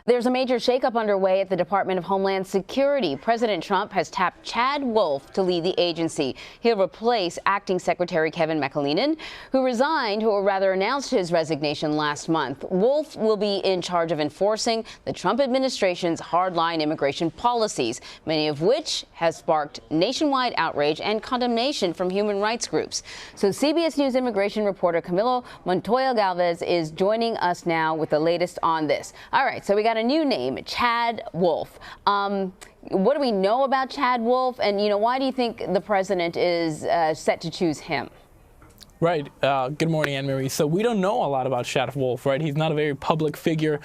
There's a major shakeup underway at the Department of Homeland Security. President Trump has tapped Chad Wolf to lead the agency. He'll replace Acting Secretary Kevin McAleenan, who resigned, or rather announced his resignation last month. Wolf will be in charge of enforcing the Trump administration's hardline immigration policies, many of which has sparked nationwide outrage and condemnation from human rights groups. So CBS News immigration reporter Camilo Montoya-Galvez is joining us now with the latest on this. All right, so we got a new name, Chad Wolf. What do we know about Chad Wolf? And, why do you think the president is set to choose him? Right. Good morning, Anne-Marie. So we don't know a lot about Chad Wolf, right? He's not a very public figure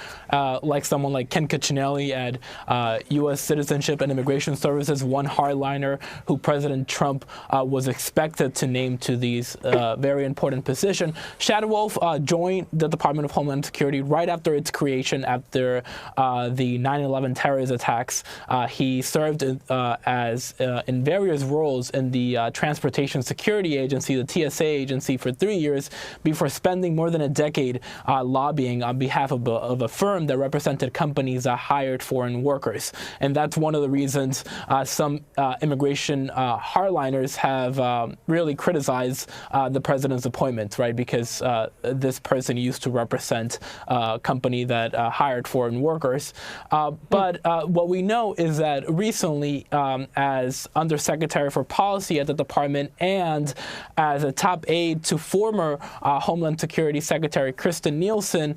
like someone like Ken Cuccinelli at U.S. Citizenship and Immigration Services, one hardliner who President Trump was expected to name to these very important position. Chad Wolf joined the Department of Homeland Security right after its creation, after the 9/11 terrorist attacks. He served in various roles in the Transportation Security Agency, the TSA agency, for 3 years before spending more than a decade lobbying on behalf of a firm that represented companies that hired foreign workers. And that's one of the reasons some immigration hardliners have really criticized the president's appointment, right? Because this person used to represent a company that hired foreign workers. But what we know is that recently, as Undersecretary for Policy at the department and as a top aide to former Homeland Security Secretary Kirstjen Nielsen,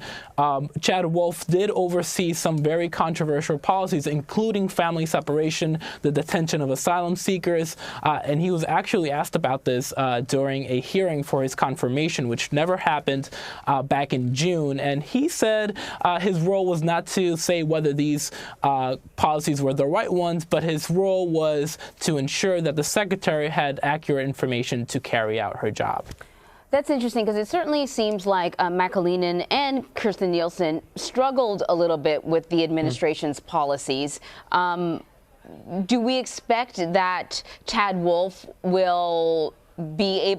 Chad Wolf did oversee some very controversial policies, including family separation, the detention of asylum seekers, and he was actually asked about this during a hearing for his confirmation, which never happened back in June. And he said his role was not to say whether these policies were the right ones, but his role was to ensure that the secretary had accurate information to carry out her job. That's interesting, because it certainly seems like McAleenan and Kirstjen Nielsen struggled a little bit with the administration's policies. Do we expect that Chad Wolf will be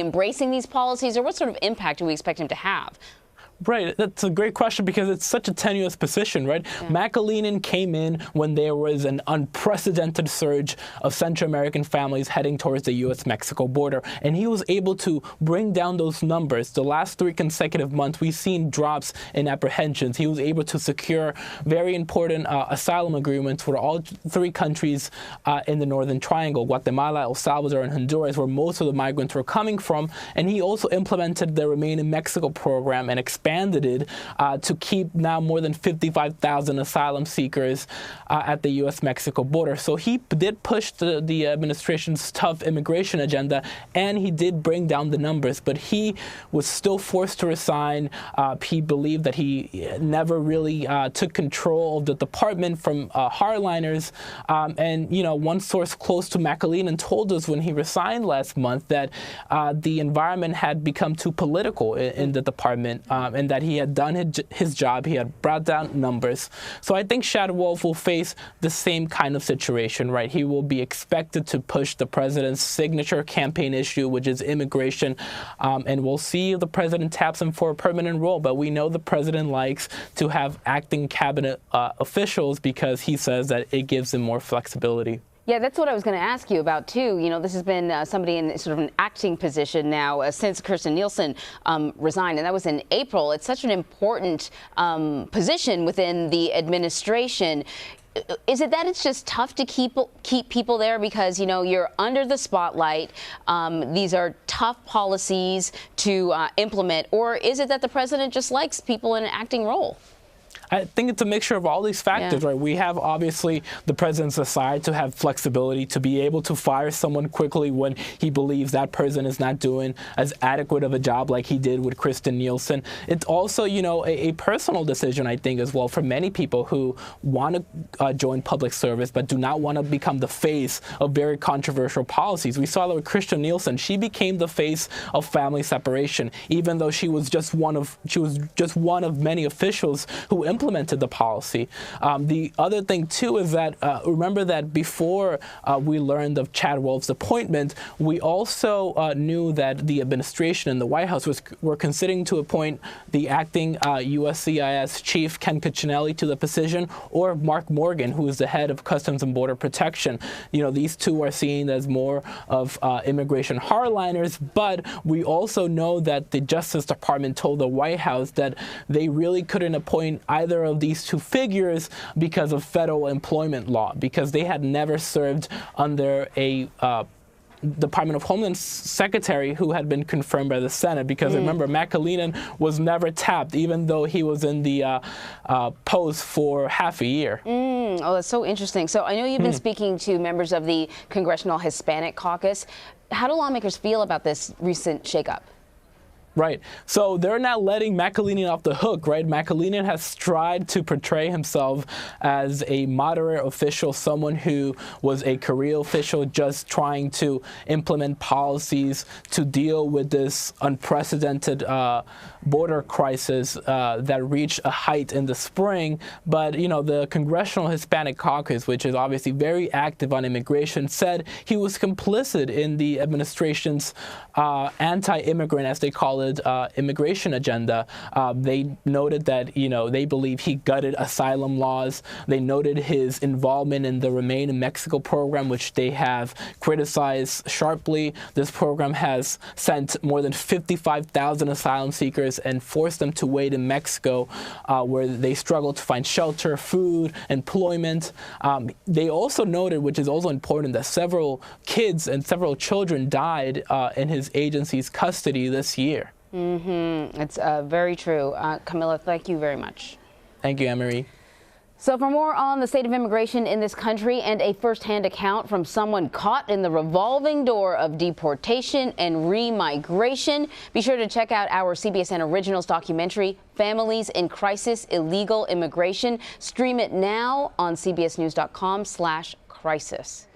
embracing these policies, or what sort of impact do we expect him to have? Right. That's a great question, because it's such a tenuous position, right? Yeah. McAleenan came in when there was an unprecedented surge of Central American families heading towards the U.S.-Mexico border, and he was able to bring down those numbers. The last 3 consecutive months, we've seen drops in apprehensions. He was able to secure very important asylum agreements for all 3 countries in the Northern Triangle, Guatemala, El Salvador, and Honduras, where most of the migrants were coming from. And he also implemented the Remain in Mexico program and expanded it to keep now more than 55,000 asylum seekers at the U.S.-Mexico border. So he did push the administration's tough immigration agenda, and he did bring down the numbers, but he was still forced to resign. He believed that he never really took control of the department from hardliners. And, one source close to McAleenan told us when he resigned last month that the environment had become too political in the department. And that he had done his job, he had brought down numbers. So I think Chad Wolf will face the same kind of situation, right? He will be expected to push the president's signature campaign issue, which is immigration, and we'll see if the president taps him for a permanent role. But we know the president likes to have acting cabinet officials, because he says that it gives him more flexibility. Yeah, that's what I was going to ask you about, too. This has been somebody in sort of an acting position now since Kirstjen Nielsen resigned, and that was in April. It's such an important position within the administration. Is it that it's just tough to keep people there because, you're under the spotlight, these are tough policies to implement, or is it that the president just likes people in an acting role? I think it's a mixture of all these factors, right? We have obviously the president's desire to have flexibility, to be able to fire someone quickly when he believes that person is not doing as adequate of a job like he did with Kirstjen Nielsen. It's also, a personal decision, I think, as well, for many people who want to join public service but do not want to become the face of very controversial policies. We saw that with Kirstjen Nielsen. She became the face of family separation, even though she was just one of many officials who implemented the policy. The other thing, too, is that remember that before we learned of Chad Wolf's appointment, we also knew that the administration and the White House were considering to appoint the acting USCIS chief, Ken Cuccinelli, to the position, or Mark Morgan, who is the head of Customs and Border Protection. You know, these two are seen as more of immigration hardliners, but we also know that the Justice Department told the White House that they really couldn't appoint either of these two figures because of federal employment law, because they had never served under a Department of Homeland Secretary who had been confirmed by the Senate, because remember, McAleenan was never tapped, even though he was in the post for half a year. Oh, that's so interesting. So I know you've been speaking to members of the Congressional Hispanic Caucus. How do lawmakers feel about this recent shakeup? Right. So they're not letting McAleenan off the hook, right? McAleenan has tried to portray himself as a moderate official, someone who was a career official just trying to implement policies to deal with this unprecedented border crisis that reached a height in the spring. But, you know, the Congressional Hispanic Caucus, which is obviously very active on immigration, said he was complicit in the administration's anti-immigrant, as they call it, immigration agenda. They noted that, you know, they believe he gutted asylum laws. They noted his involvement in the Remain in Mexico program, which they have criticized sharply. This program has sent more than 55,000 asylum seekers and forced them to wait in Mexico, where they struggle to find shelter, food, employment. They also noted, which is also important, that several kids and several children died in his agency's custody this year. It's very true. Camilo, thank you very much. Thank you, Anne-Marie. So for more on the state of immigration in this country and a firsthand account from someone caught in the revolving door of deportation and remigration, be sure to check out our CBSN Originals documentary, Families in Crisis, Illegal Immigration. Stream it now on cbsnews.com/crisis.